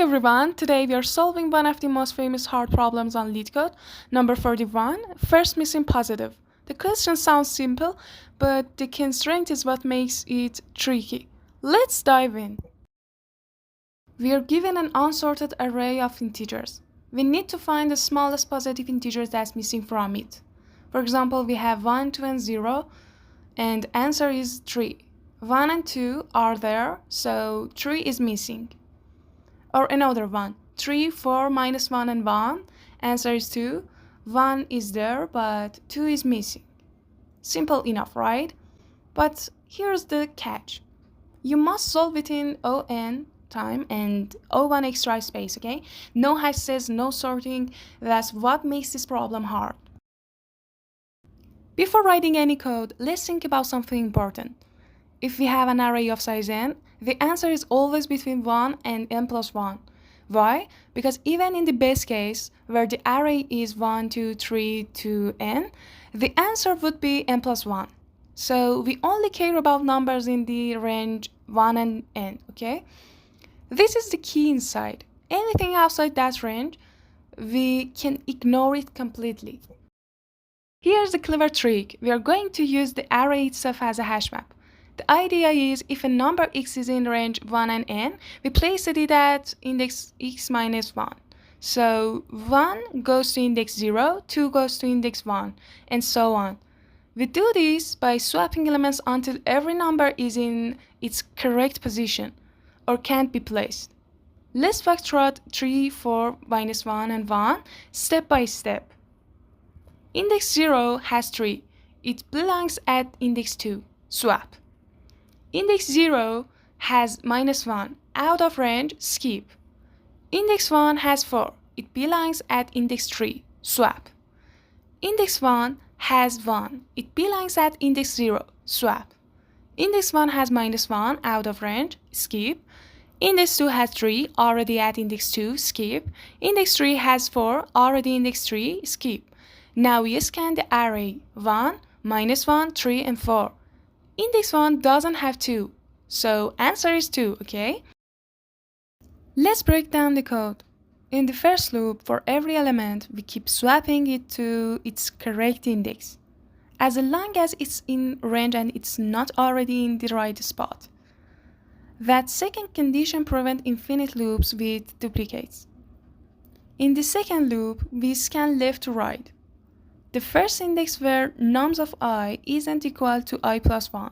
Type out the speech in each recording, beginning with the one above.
everyone, today we are solving one of the most famous hard problems on LeetCode, number 41, first missing positive. The question sounds simple, but the constraint is what makes it tricky. Let's dive in. We are given an unsorted array of integers. We need to find the smallest positive integer that's missing from it. For example, we have 1, 2, and 0, and answer is 3. 1 and 2 are there, so 3 is missing. Or another one, 3, 4, minus 1 and 1, answer is 2. 1 is there, but 2 is missing. Simple enough, right? But here's the catch. You must solve within on time and o1 extra space, okay? No hashes, no sorting. That's what makes this problem hard. Before writing any code, let's think about something important. If we have an array of size n, the answer is always between 1 and n plus 1. Why? Because even in the best case, where the array is 1, 2, 3 to n, the answer would be n plus 1. So we only care about numbers in the range 1 and n, okay? This is the key inside. Anything outside that range, we can ignore it completely. Here's a clever trick. We are going to use the array itself as a hash map. The idea is if a number x is in range 1 and n, we place it at index x minus 1. So 1 goes to index 0, 2 goes to index 1, and so on. We do this by swapping elements until every number is in its correct position or can't be placed. Let's walk through 3, 4, minus 1, and 1 step by step. Index 0 has 3. It belongs at index 2. Swap. Index 0 has minus 1. Out of range, skip. Index 1 has 4. It belongs at index 3. Swap. Index 1 has 1. It belongs at index 0. Swap. Index 1 has minus 1. Out of range, skip. Index 2 has 3. Already at index 2. Skip. Index 3 has 4. Already index 3. Skip. Now we scan the array 1, minus 1, 3, and 4. Index 1 doesn't have 2, so answer is 2, okay? Let's break down the code. In the first loop, for every element, we keep swapping it to its correct index, as long as it's in range and it's not already in the right spot. That second condition prevents infinite loops with duplicates. In the second loop, we scan left to right. The first index where nums of I isn't equal to I plus 1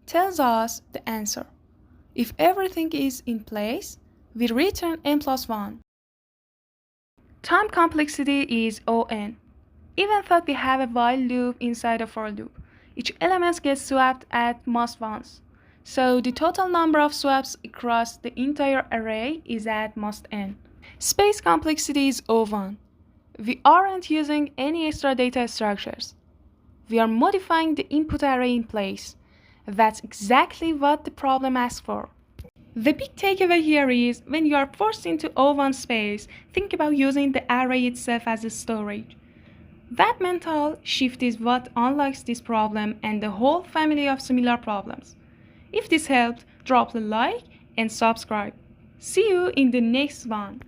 tells us the answer. If everything is in place, we return n plus 1. Time complexity is on. Even though we have a while loop inside a for loop, each element gets swapped at most once. So the total number of swaps across the entire array is at most n. Space complexity is O1. We aren't using any extra data structures. We are modifying the input array in place. That's exactly what the problem asks for. The big takeaway here is when you are forced into O1 space, think about using the array itself as a storage. That mental shift is what unlocks this problem and the whole family of similar problems. If this helped, drop a like and subscribe. See you in the next one.